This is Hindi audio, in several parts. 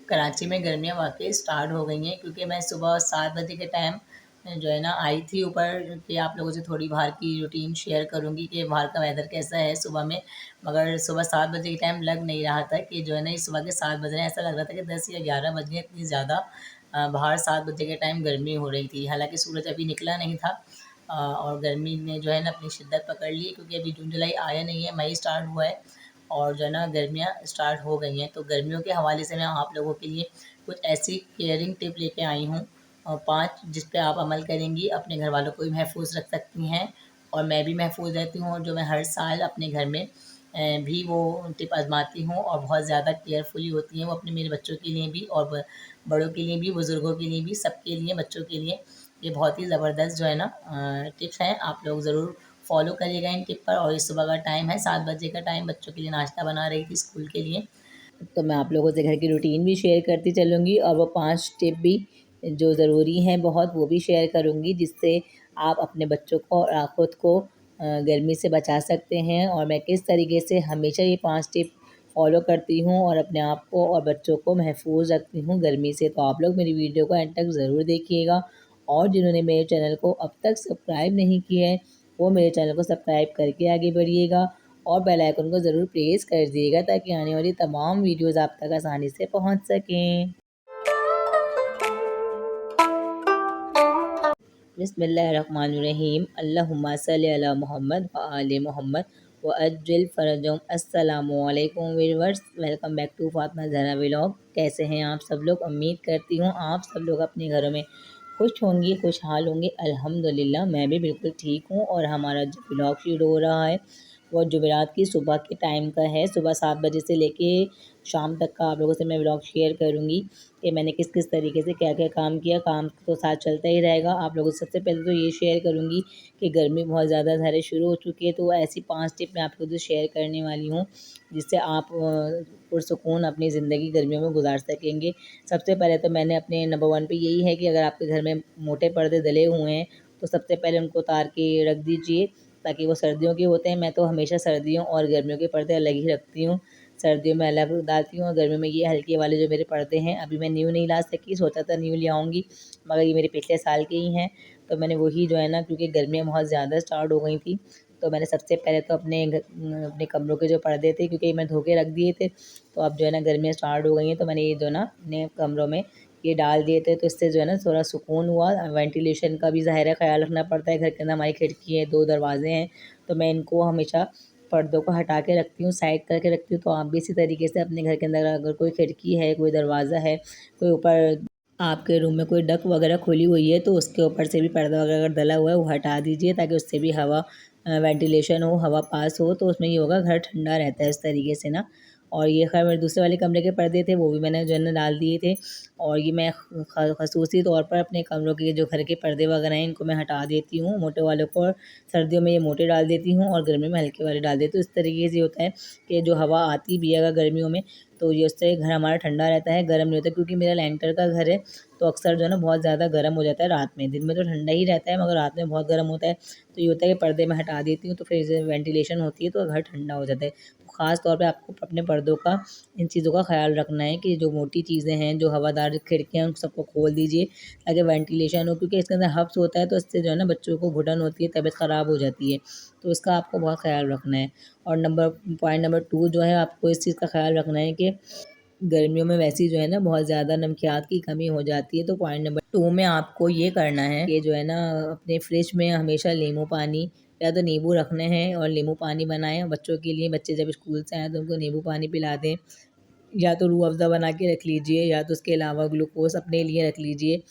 कराची में गर्मियाँ वाक़ई स्टार्ट हो गई हैं, क्योंकि मैं सुबह 7 बजे के टाइम जो है ना आई थी ऊपर कि आप लोगों से थोड़ी बाहर की रूटीन शेयर करूँगी कि बाहर का वेदर कैसा है सुबह में। मगर सुबह 7 बजे के टाइम लग नहीं रहा था कि जो है ना ये सुबह के 7 बज रहे हैं, ऐसा लग रहा था कि 10 या 11 बज गए, इतनी ज़्यादा बाहर 7 बजे के टाइम गर्मी हो रही थी। हालाँकि सूरज अभी निकला नहीं था और गर्मी ने जो है ना अपनी शिद्दत पकड़ ली, क्योंकि अभी जून जुलाई आया नहीं है, मई स्टार्ट हुआ है और जो है ना गर्मियाँ स्टार्ट हो गई हैं। तो गर्मियों के हवाले से मैं आप लोगों के लिए कुछ ऐसी केयरिंग टिप लेके आई हूँ, 5 जिस पे आप अमल करेंगी अपने घर वालों को भी महफूज़ रख सकती हैं और मैं भी महफूज़ रहती हूँ, और जो मैं हर साल अपने घर में भी वो टिप आज़माती हूँ और बहुत ज़्यादा केयरफुली होती हैं वो अपने मेरे बच्चों के लिए भी और बड़ों के लिए भी, बुज़ुर्गों के लिए भी, सबके लिए, बच्चों के लिए। ये बहुत ही ज़बरदस्त जो है ना टिप्स हैं, आप लोग ज़रूर फॉलो करिएगा इन टिप पर। और ये सुबह का टाइम है, 7 बजे का टाइम, बच्चों के लिए नाश्ता बना रही थी स्कूल के लिए। तो मैं आप लोगों से घर की रूटीन भी शेयर करती चलूँगी और वो 5 टिप भी जो ज़रूरी हैं बहुत, वो भी शेयर करूँगी, जिससे आप अपने बच्चों को और खुद को गर्मी से बचा सकते हैं। और मैं किस तरीके से हमेशा ये 5 टिप फ़ॉलो करती हूँ और अपने आप को और बच्चों को महफूज़ रखती हूँ गर्मी से। तो आप लोग मेरी वीडियो को एंड तक ज़रूर देखिएगा और जिन्होंने मेरे चैनल को अब तक सब्सक्राइब नहीं किया है, वो मेरे चैनल को सब्सक्राइब करके आगे बढ़िएगा और बेल आइकन को ज़रूर प्रेस कर दीजिएगा, ताकि आने वाली तमाम वीडियोज़ आप तक आसानी से पहुँच सकें। बिस्मिल्लाहिर्रहमानिर्रहीम, अल्लाहुम्मा सल्ली अला मुहम्मद व आले मोहम्मद व अज्जिल फ़रजहुम। अस्सलामु अलैकुम viewers, welcome back to Fatima Zahra vlog. कैसे हैं आप सब लोग? उम्मीद करती हूँ आप सब लोग अपने घरों में खुश होंगी, खुशहाल होंगे। अल्हम्दुलिल्लाह मैं भी बिल्कुल ठीक हूँ। और हमारा जो व्लॉग शुरू हो रहा है वो जुमेरात की सुबह के टाइम का है। सुबह 7 बजे से लेके शाम तक का आप लोगों से मैं व्लॉग शेयर करूँगी कि मैंने किस किस तरीके से क्या-क्या काम किया। काम तो साथ चलता ही रहेगा। आप लोगों से सबसे पहले तो ये शेयर करूँगी कि गर्मी बहुत ज़्यादा ज़ाहिर शुरू हो चुकी है, तो ऐसी 5 टिप मैं आप लोगों से शेयर करने वाली हूँ, जिससे आप पुरसुकून अपनी ज़िंदगी गर्मियों में गुज़ार सकेंगे। सबसे पहले तो मैंने अपने नंबर 1 पे यही है कि अगर आपके घर में मोटे पर्दे डले हुए हैं, तो सबसे पहले उनको उतार के रख दीजिए, ताकि वो सर्दियों के होते हैं। मैं तो हमेशा सर्दियों और गर्मियों के पर्दे अलग ही रखती हूँ। सर्दियों में अलग डालती हूँ और गर्मियों में ये हल्के वाले जो मेरे पर्दे हैं, अभी मैं न्यू नहीं ला सकी, सोचा था न्यू ले आऊँगी, मगर ये मेरे पिछले साल के ही हैं। तो मैंने वही जो है ना, क्योंकि गर्मियाँ बहुत ज़्यादा स्टार्ट हो गई थी, तो मैंने सबसे पहले तो अपने कमरों के जो पर्दे थे, क्योंकि मैं धो के रख दिए थे, तो अब जो है ना गर्मियाँ स्टार्ट हो गई हैं, तो मैंने ये जो ना अपने कमरों में ये डाल दिए थे। तो इससे जो है ना थोड़ा सुकून हुआ। वेंटिलेशन का भी ज़ाहिर है ख़्याल रखना पड़ता है। घर के अंदर हमारी खिड़की है, 2 दरवाज़े हैं, तो मैं इनको हमेशा पर्दों को हटा के रखती हूँ, साइड करके रखती हूँ। तो आप भी इसी तरीके से अपने घर के अंदर अगर कोई खिड़की है, कोई दरवाज़ा है, कोई ऊपर आपके रूम में कोई डक वगैरह खुली हुई है, तो उसके ऊपर से भी पर्दा वगैरह अगर डला हुआ है, वो हटा दीजिए, ताकि उससे भी हवा वेंटिलेशन हो, हवा पास हो, तो उसमें ये होगा घर ठंडा रहता है इस तरीके से ना। और ये ख़ैर मेरे दूसरे वाले कमरे के पर्दे थे, वो भी मैंने जो है ना डाल दिए थे। और ये मैं ख़ुसूसी तौर पर अपने कमरों के जो घर के पर्दे वगैरह हैं, इनको मैं हटा देती हूँ मोटे वालों को, और सर्दियों में ये मोटे डाल देती हूँ और गर्मियों में हल्के वाले डाल देती हूँ। इस तरीके से होता है कि जो हवा आती भी है अगर गर्मियों में, तो ये उससे घर हमारा ठंडा रहता है, गर्म नहीं होता। क्योंकि मेरा लैंटर का घर है, तो अक्सर जो है ना बहुत ज़्यादा गर्म हो जाता है रात में। दिन में तो ठंडा ही रहता है, मगर रात में बहुत गर्म होता है। तो ये होता है कि पर्दे मैं हटा देती हूँ, तो फिर जो वेंटिलेशन होती है, तो घर ठंडा हो जाता है। तो ख़ास तौर पे आपको अपने पर्दों का, इन चीज़ों का ख़्याल रखना है कि जो मोटी चीज़ें हैं, जो हवादार खिड़कियाँ हैं, उन सबको खोल दीजिए, ताकि वेंटिलेशन हो। क्योंकि इसके अंदर हब्स होता है, तो इससे जो है ना बच्चों को घुटन होती है, तबीयत ख़राब हो जाती है। तो इसका आपको बहुत ख़्याल रखना है। और पॉइंट नंबर 2 जो है, आपको इस चीज़ का ख़्याल रखना है कि गर्मियों में वैसे ही जो है ना बहुत ज़्यादा नमकियात की कमी हो जाती है। तो पॉइंट नंबर 2 में आपको ये करना है कि जो है ना अपने फ्रिज में हमेशा नींबू पानी या तो नींबू रखने हैं और नींबू पानी बनाएँ बच्चों के लिए। बच्चे जब स्कूल से आएँ तो उनको नींबू पानी पिला दें, या तो रूह अफ़ज़ा बना के रख लीजिए, या तो उसके अलावा ग्लूकोज़ अपने लिए रख लीजिए,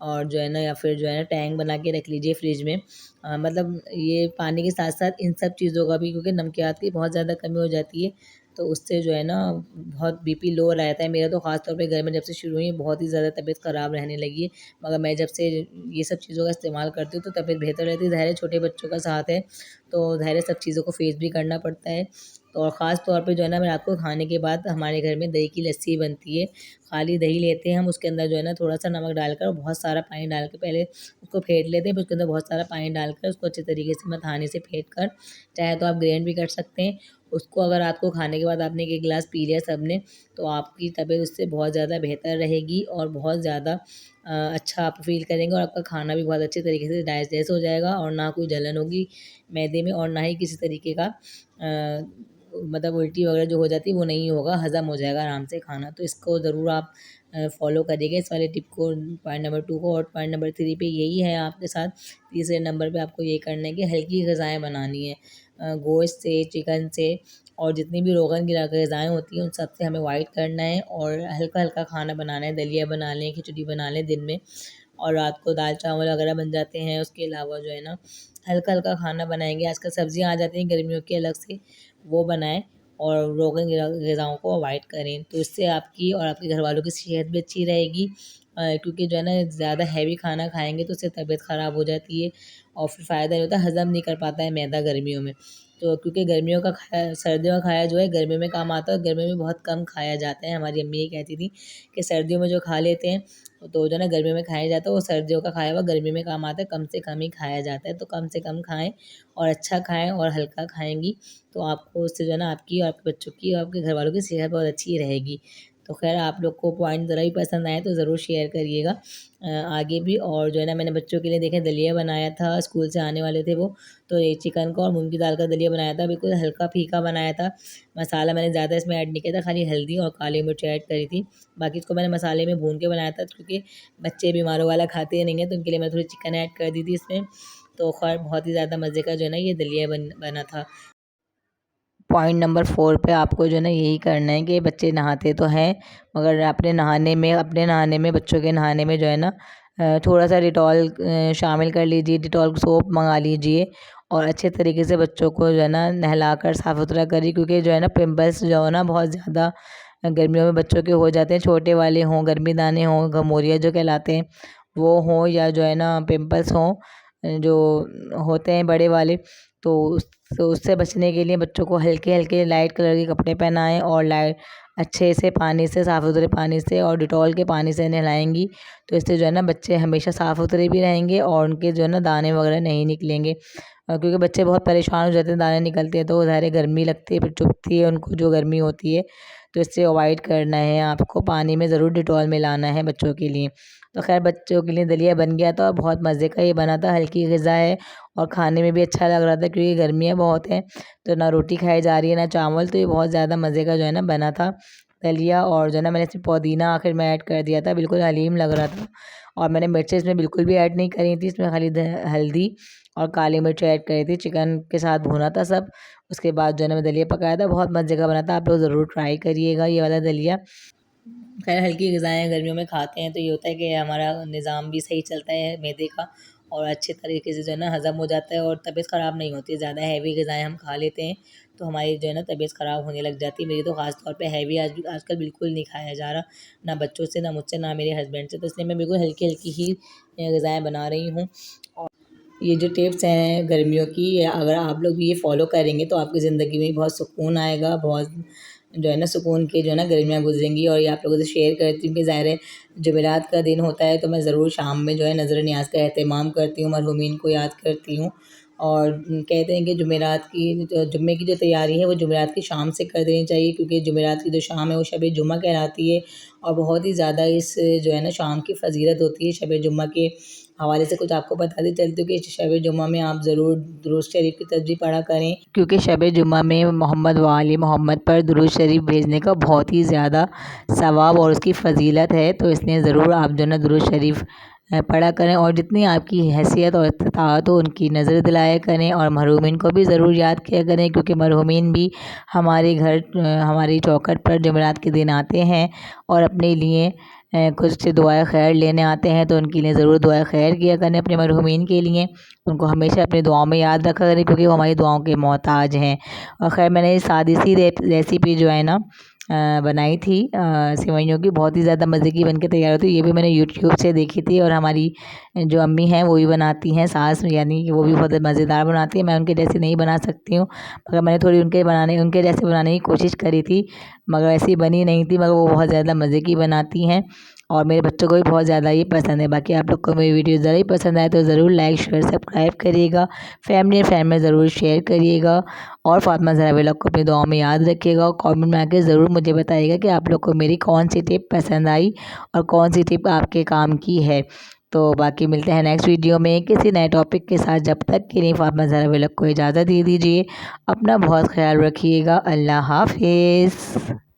और जो है ना या फिर जो है ना टैंक बना के रख लीजिए फ्रिज में। मतलब ये पानी के साथ-साथ इन सब चीज़ों का भी, क्योंकि नमकियात की बहुत ज़्यादा कमी हो जाती है, तो उससे जो है ना बहुत बीपी लो रहता है। मेरा तो ख़ास तौर पे घर में जब से शुरू हुई है, बहुत ही ज़्यादा तबीयत ख़राब रहने लगी है। मगर मैं जब से ये सब चीज़ों का इस्तेमाल करती हूँ, तो तबीयत बेहतर रहती है। ज़ाहिर है छोटे बच्चों का साथ है, तो ज़ाहिर है सब चीज़ों को फ़ेस भी करना पड़ता है। तो और ख़ास तौर पे जो है ना, मैं रात को खाने के बाद हमारे घर में दही की लस्सी बनती है। खाली दही लेते हैं हम, उसके अंदर जो है ना थोड़ा-सा नमक डालकर और बहुत सारा पानी डाल के पहले उसको फेंट लेते हैं, फिर उसके अंदर बहुत सारा पानी डालकर उसको अच्छे तरीके से मथाने से फेंट कर, चाहे तो आप ग्राइंड भी कर सकते हैं। उसको अगर रात को खाने के बाद आपने 1 गिलास पी लिया सब ने, तो आपकी तबीयत उससे बहुत ज़्यादा बेहतर रहेगी और बहुत ज़्यादा अच्छा आप फ़ील करेंगे और आपका खाना भी बहुत अच्छे तरीके से डाइजेस्ट हो जाएगा और ना कोई जलन होगी मैदे में और ना ही किसी तरीके का मतलब उल्टी वगैरह जो हो जाती है वो नहीं होगा, हज़म हो जाएगा आराम से खाना। तो इसको ज़रूर आप फ़ॉलो करिएगा इस वाले टिप को, पॉइंट नंबर 2 को। और पॉइंट नंबर 3 पे यही है आपके साथ, तीसरे नंबर पे आपको ये करना है कि हल्की ग़िज़ाएँ बनानी है। गोश्त से, चिकन से और जितनी भी रोगन की ग़िज़ाएँ होती हैं उन सब से हमें अवॉइड करना है और हल्का-हल्का खाना बनाना है। दलिया बना लें, खिचड़ी बना लें दिन में और रात को दाल-चावल वगैरह बन जाते हैं। उसके अलावा जो है ना हल्का-हल्का खाना बनाएँगे। आजकल सब्ज़ियाँ आ जाती हैं गर्मियों की अलग से, वो बनाएँ और रोगन ग़िज़ाओं को अवॉइड करें। तो इससे आपकी और आपके घरवालों की सेहत भी अच्छी रहेगी क्योंकि जो है ना ज़्यादा हैवी खाना खाएँगे तो उससे तबीयत ख़राब हो जाती है और फिर फ़ायदा नहीं होता, हज़म नहीं कर पाता है मैदा गर्मियों में। तो क्योंकि गर्मियों का खाया सर्दियों का खाया जो है गर्मियों में काम आता है और गर्मियों में बहुत कम खाया जाता है। हमारी अम्मी ये कहती थी कि सर्दियों में जो खा लेते हैं तो जो है ना गर्मियों में खाया जाता है, वो सर्दियों का खाया हुआ गर्मियों में काम आता है, कम से कम ही खाया जाता है। तो कम से कम खाएँ और अच्छा खाएँ और हल्का खाएँगी तो आपको उससे जो है ना आपकी और आपके बच्चों की और आपके घरवालों की सेहत बहुत अच्छी रहेगी। तो ख़ैर आप लोग को पॉइंट ज़रा भी पसंद आए तो ज़रूर शेयर करिएगा आगे भी। और जो है ना मैंने बच्चों के लिए देखें दलिया बनाया था, स्कूल से आने वाले थे वो, तो ये चिकन का और मूँग की दाल का दलिया बनाया था, बिल्कुल हल्का फीका बनाया था। मसाला मैंने ज़्यादा इसमें ऐड नहीं किया था, खाली हल्दी और काली मिर्च ऐड करी थी। बाकी इसको मैंने मसाले में भून के बनाया था क्योंकि बच्चे बीमारों वाला खाते नहीं हैं, तो उनके लिए मैंने थोड़ी चिकन ऐड कर दी थी इसमें। तो ख़ैर बहुत ही ज़्यादा मज़े का जो है ना ये दलिया बना था। पॉइंट नंबर 4 पे आपको जो है ना यही करना है कि बच्चे नहाते तो हैं मगर अपने नहाने में बच्चों के नहाने में जो है ना थोड़ा सा डिटॉल शामिल कर लीजिए, डिटॉल सोप मंगा लीजिए और अच्छे तरीके से बच्चों को जो है ना नहलाकर साफ़ सुथरा करिए क्योंकि जो है ना पिंपल्स जो है ना बहुत ज़्यादा गर्मियों में बच्चों के हो जाते हैं, छोटे वाले हों, गर्मी दाने हों, घमौरिया जो कहलाते हैं वो हों या जो है ना पिंपल्स हों जो होते हैं बड़े वाले, तो उससे बचने के लिए बच्चों को हल्के-हल्के लाइट कलर के कपड़े पहनाएँ और अच्छे से पानी से साफ़ सुथरे पानी से और डिटॉल के पानी से नहलाएँगी। तो इससे जो है ना बच्चे हमेशा साफ़ सुथरे भी रहेंगे और उनके जो है ना दाने वगैरह नहीं निकलेंगे। क्योंकि बच्चे बहुत परेशान हो जाते हैं, दाने निकलते हैं तो ज़ाहिर है गर्मी लगती है, फिर चुभती है उनको जो गर्मी होती है, तो इससे अवॉइड करना है आपको। पानी में ज़रूर डिटॉल मिलाना है बच्चों के लिए। तो ख़ैर बच्चों के लिए दलिया बन गया था और बहुत मज़े का ये बना था, हल्की ग़िज़ा है और खाने में भी अच्छा लग रहा था क्योंकि गर्मियाँ बहुत हैं, तो ना रोटी खाई जा रही है ना चावल, तो ये बहुत ज़्यादा मज़े का जो है ना बना था दलिया। और जो है ना मैंने इसमें पुदीना आखिर में ऐड कर दिया था, बिल्कुल हलीम लग रहा था और मैंने मिर्चें इसमें बिल्कुल भी ऐड नहीं करी थी, इसमें खाली हल्दी और काली मिर्च ऐड करी थी, चिकन के साथ भुना था सब। उसके बाद जो है ना मैं दलिया पकाया था, बहुत मज़े का बना था, आप लोग ज़रूर ट्राई करिएगा ये वाला दलिया। खैर हल्की ग़िज़ाएँ गर्मियों में खाते हैं तो ये होता है कि हमारा निज़ाम भी सही चलता है मैदे का और अच्छे तरीके से जो है ना हज़म हो जाता है और तबीयत ख़राब नहीं होती है। ज़्यादा हैवी ग़िज़ाएँ हम खा लेते हैं तो हमारी जो है ना तबीयत ख़राब होने लग जाती है। मेरी तो ख़ास तौर पे हैवी आजकल बिल्कुल नहीं खाया जा रहा, ना बच्चों से, ना मुझसे, ना मेरे हस्बैंड से, तो इसलिए मैं बिल्कुल हल्की-हल्की ही ग़िज़ाएँ बना रही हूँ। और ये जो टिप्स हैं गर्मियों की, ये अगर आप लोग भी ये फ़ॉलो करेंगे तो आपकी ज़िंदगी में बहुत सुकून आएगा, बहुत जो है ना सुकून की जो है ना गर्मियाँ गुज़रेंगी। और ये आप लोगों से शेयर करती हूँ कि ज़ाहिर है जुमेरात का दिन होता है तो मैं ज़रूर शाम में जो है नज़र नियाज़ का एहतमाम करती हूँ, मरहूमीन को याद करती हूँ। और कहते हैं कि जुम्मे की जो तैयारी है वो जुमेरात की शाम से कर देनी चाहिए क्योंकि जुमेरात की जो शाम है वो शब जुम्मा कहलाती है और बहुत ही ज़्यादा इस जो है ना शाम की फ़ज़ीलत होती है। शब जुम्मा के हवाले से कुछ आपको बताते चलती हूँ कि शब जुम्मा में आप ज़रूर दुरूद शरीफ की तस्बीह पढ़ा करें क्योंकि शब जुम्मा में मोहम्मद व आले मोहम्मद पर दुरूद शरीफ भेजने का बहुत ही ज़्यादा सवाब और उसकी फ़जीलत है। तो इसलिए ज़रूर आप जो है ना दुरूद शरीफ पढ़ा करें और जितनी आपकी हैसियत और इस्तिताअत हो उनकी नज़र दिलाया करें और मरहूमीन को भी ज़रूर याद किया करें क्योंकि मरहूमीन भी हमारे घर हमारी चौखट पर जुमेरात के दिन आते हैं और अपने लिए कुछ दुआए खैर लेने आते हैं, तो उनके लिए ज़रूर दुआए खैर किया करें अपने मरहूमीन के लिए। उनको हमेशा अपनी दुआओं में याद रखा करें क्योंकि वो हमारी दुआओं के मोहताज हैं। और ख़ैर मैंने सादी सी रेसिपी जो है ना बनाई थी सेवइयों की, बहुत ही ज़्यादा मज़े की बनके तैयार होती है। ये भी मैंने यूट्यूब से देखी थी और हमारी जो अम्मी हैं वो भी बनाती हैं, सास यानी कि वो भी बहुत मज़ेदार बनाती है। मैं उनके जैसी नहीं बना सकती हूँ मगर मैंने थोड़ी उनके जैसे बनाने की कोशिश करी थी मगर ऐसी बनी नहीं थी, मगर वो बहुत ज़्यादा मज़े की बनाती हैं। और मेरे बच्चों को भी बहुत ज़्यादा ये पसंद है। बाकी आप लोग को मेरी वीडियो ज़रा ही पसंद आए तो ज़रूर लाइक शेयर सब्सक्राइब करिएगा, फैमिली और फ्रेंड में ज़रूर शेयर करिएगा और फातिमा ज़हरा व्लॉग को अपनी दुआ में याद रखिएगा और कमेंट में आके ज़रूर मुझे बताइएगा कि आप लोग को मेरी कौन सी टिप पसंद आई और कौन सी टिप आपके काम की है। तो बाकी मिलते हैं नेक्स्ट वीडियो में किसी नए टॉपिक के साथ। जब तक के लिए फातिमा ज़हरा व्लॉग को इजाज़त दे दीजिए। अपना बहुत ख्याल रखिएगा। अल्लाह हाफिज़।